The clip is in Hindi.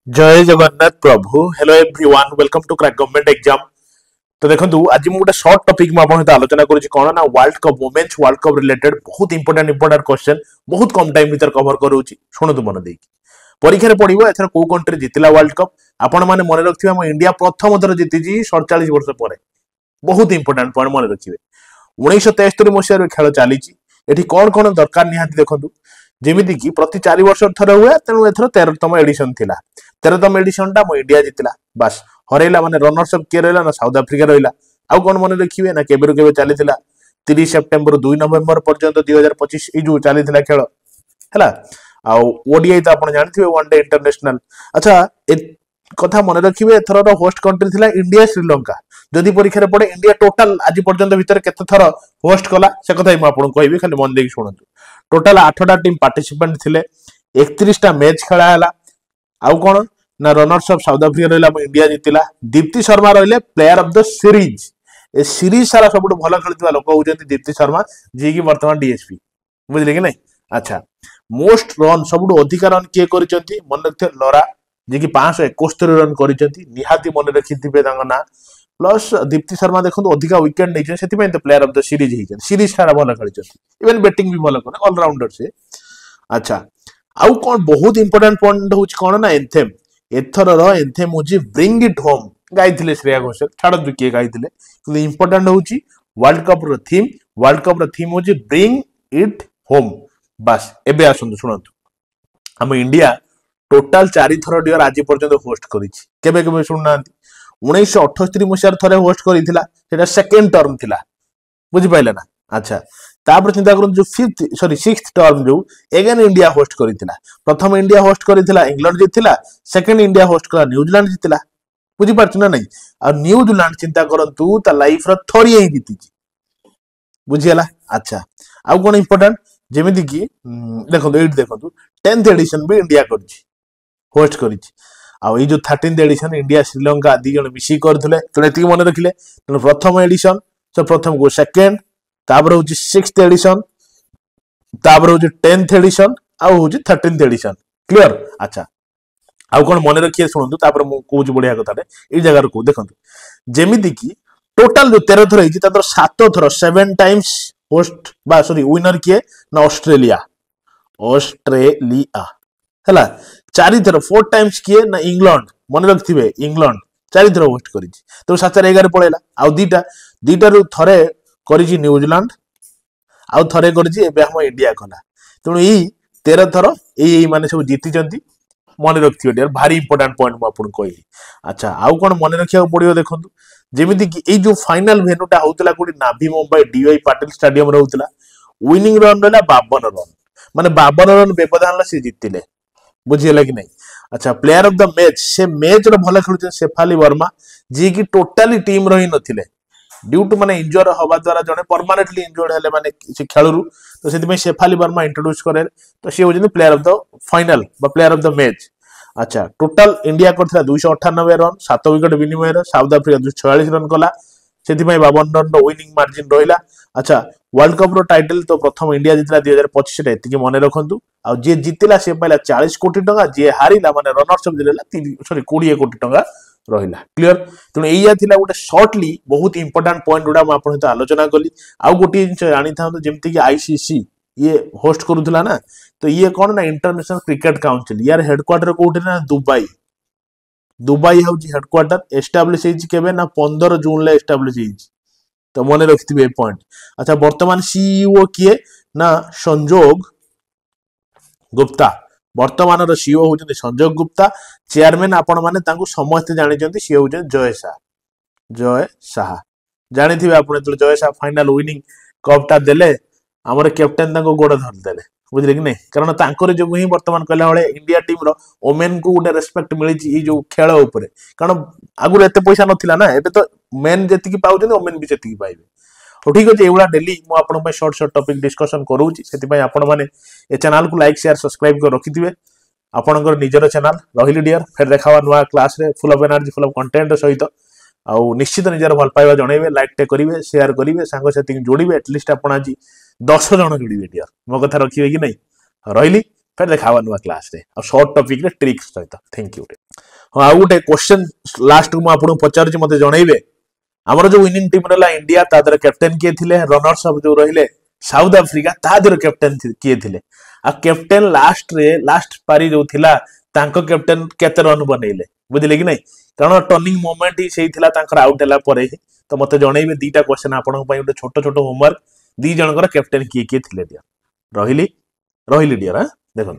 जय जगन्नाथ प्रभु hello everyone welcome to crack government exam. तो देखो आज मुझे शॉर्ट टॉपिक में आपन आलोचना करूँ कौन ना world cup women's world cup related बहुत इंपोर्टेंट क्वेश्चन बहुत कम टाइम भीतर कवर करूँ शुणु मन देकी परीक्षा पड़ो एथर कौ कंट्री जितला वर्ल्ड कप आपण मैंने मन रखिए आम इंडिया प्रथम थर जीति 47 वर्ष पर बहुत इंपोर्टेंट पॉइंट मन रखिए 1973 मसीह खेल चली कौन कौन दरकार निहाती देखु जमीती कि प्रति 4 वर्ष थर हुए तेणु एथर 13तम एडिशन थिला 13तम एडिशन टा जितला बास हरैला माने रनर्स अप किए रहा ना साउथ आफ्रिका रहा आउ कौन मन रखिए ना केबेरु केबे चली 30 सेप्टेम्बर 2 नवेम्बर पर्यंत 2025 जो चली खेल है ओडीआई तो आप जानते वन डे इंटरनेशनल। अच्छा ए कथा मन रखिए एथर होस्ट कंट्री थिला इंडिया श्रीलंका जदि परीक्षा पड़े इंडिया टोटाल आज पर्यंत भितर केते थर होस्ट कला से कथा ही आपको कहबी खाली मन देकी शुणु टोटाल 8टा टीम पार्टिसिपेंट थिले 31टा मैच खेला है आउ कौन ना रनर्स अफ साउथ आफ्रिका रहा इंडिया जीतिला दीप्ति शर्मा रहिले player of the series A series सारा सब भल खेलुवा लोक होउछन्ती दीप्ति शर्मा जी की वर्तमान डीएसपी बुझले कि नहीं। अच्छा मोस्ट रन सब अधिक रन किए करिसेंती मन रखिए लरा जी की 571 रन करिसेंती निहाती मन रखिथिबे ना प्लस दीप्ति शर्मा देखो अधिक विकेट नहीं से player of the series series सारा भल खेली इवन बैटिंग भी भल करे ऑलराउंडर से। अच्छा आउ कौन बहुत इंपोर्टेंट पॉइंट हूँ कौन ना एंथेम एथर एंथेम हूँ ब्रिंग इट होम गाई श्रेया घोषाल छाड़ किए गाई इंपोर्टेंट हूँ वर्ल्ड कप थीम हूँ ब्रिंग इट होम बास एबे आसतु शुणु आम इंडिया टोटाल 4 थर डियर आज पर्यंत होस्ट कर शुणुना 1978 मसीह थे होस्ट कर सेकेंड टर्म थिला बुझिपारे ना। अच्छा तापर चिंता करूँ जो सिक्स्थ टर्म जो एगेन इंडिया होस्ट करथिला प्रथम इंडिया होस्ट करथिला इंग्लैंड जीतिला सेकंड इंडिया होस्ट कला न्यूजीलैंड जीतिला बुझिपारछ ना नहीं आ न्यूजीलैंड चिंता करंतु ता लाइफ रो थोरिए ही जीति बुझियला। अच्छा आउ कोन इंपोर्टेंट जेमिति कि देखो 10th एडिशन भी इंडिया करछि होस्ट करिछि आ जो 13th एडिशन इंडिया श्रीलंका दी जण मिसी करथले तो एति मन रखिले तो प्रथम एडिशन तो प्रथम को सेकंड तापर हूँ 6th एडिशन तापर हूँ 10th एडिशन आउ हूँ 13th एडिशन क्लियर। अच्छा आउ कौन मन रखिए शुणु तापर मु कहूँ बढ़िया कथा ये जगह को देखो जेमिति कि टोटाल जो 13 थर होती 7 थर 7 टाइम्स होस्ट बा सॉरी विनर किए ना ऑस्ट्रेलिया है 4 थर 4 टाइम्स किए ना इंग्लैंड मन रखिए इंग्लैंड 4 थर होस्ट कर तो 7-11 पड़ेगा आउ दीटा रु थरे करिछि न्यूजीलैंड आउ थरे करिछि एबे हम इंडिया कला तेणु यही 13 थर यही माने सब जीति मन रखियो डियर भारी इंपोर्टेंट पॉइंट मु आपन कहली। अच्छा आउ कोन मन रखिया पड़ियो देखंतु जेमिति कि ए जो फाइनल वेन्यूटा होतला कोडी नाभी मुंबई डीवाई पाटिल स्टेडियम रे होतला विनिंग रन रहला 52 रन माने 52 रन व्यवधान से जीतिले बुझियला कि नहीं। अच्छा प्लेयर ऑफ द मैच से मैच रो भला खेलुचे शेफाली वर्मा जी की टोटली टीम रही नथिले ड्यू टू माने इंजर हवा द्वारा जने परमानेंटली इंजर्ड हेले माने से खेलरू तो सेति शेफाली वर्मा इंट्रोड्यूस करे तो सी होजनी प्लेयर ऑफ द फाइनल बा प्लेयर ऑफ द मैच। अच्छा टोटल इंडिया करथिला 298 रन 7 विकेट विनिमय साउथ आफ्रिका 246 रन कला सेति 52 रन विनिंग मार्जिन रहिला। अच्छा वर्ल्ड कप रो टाइटल तो प्रथम इंडिया जितला 2025 रे एतिकी मने रखंतु आ जे जितिला से पाइला 40 कोटी टका जे हारिला माने रनर्स अप दिलेला 20 कोटी टका रहिला क्लियर। तेणु या थिला गोटे शॉर्टली बहुत इंपोर्टेंट पॉइंट गुडा मैं आपन सहित आलोचना कली आउ गोटे जिंस जानि थांतो जेमति कि आईसीसी ये होस्ट करूथला ना तो ये कौन ना इंटरनेशनल क्रिकेट काउंसिल यार हेडक्वार्टर कोठे ना दुबई हउची हेडक्वार्टर एस्टाब्लिश हेची केबे ना 15 जून ले एस्टाब्लिश हेची तो मने रखिथिबे ए पॉइंट। अच्छा वर्तमान सीईओ किए ना संजोग गुप्ता वर्तमान सीओ होउछन संजय गुप्ता चेयरमैन आपण माने तांको समस्त जानिचंती सी होउछन जय साहा जानिथिबे आपण तो जय साहा फाइनल विनिंग कप ता देले हमर कैप्टन तांको गोड़ धर देले बुझले कि नहीं कारण तांकर जो ही वर्तमान कहला बेले इंडिया टीम रो ओमेन को गोटे रेस्पेक्ट मिली जो खेल उपरे कारण आगुर एते पैसा नथिला ना एबे तो मेन जेति की पाउछन ओमेन भी जेति की पाइबे तो ठीक अछि एवला डेली मु आपन पे शॉर्ट टॉपिक डिस्कशन करूची सेति पय आपन माने ए चैनल को लाइक शेयर सब्सक्राइब कर रखिथिबे आपनकर निजर चैनल रहिली डियर फेर देखावा नुआ क्लास रे full of energy full of content सहित आ निश्चित निजर भल पाइबा जणैबे लाइक टे करिवे शेयर करिवे सांग साथी जोड़िबे एटलिस्ट आपण आज 10 जण जोड़िबे डियर मो कथा रखिबे कि नहीं रहिली फिर देखा नुआ क्लास रे आ शॉर्ट टॉपिक रे ट्रिक्स सहित थैंक यू हाँ आ गोटे क्वेश्चन लास्ट को आपको पचार मते जनइबे आमर जो विनिंग टीम रहा इंडिया तादर कैप्टेन किए थे रनर्स अप जो रहिले साउथ अफ्रीका तादर कैप्टेन किए थे आ कैप्टेन लास्ट पारी जो थिला तांको कैप्टेन केते रन बनैले बुझिले कि नहीं कारण टर्निंग मोमेंट ही सही थिला तांकर आउट हैला परे ही तो मते जनइबे दीटा क्वेश्चन आपन पई गोटे छोट छोट होमवर्क दी जनकर कैप्टेन किए किए थिले दिया रहिली रहिली डियर हां देखो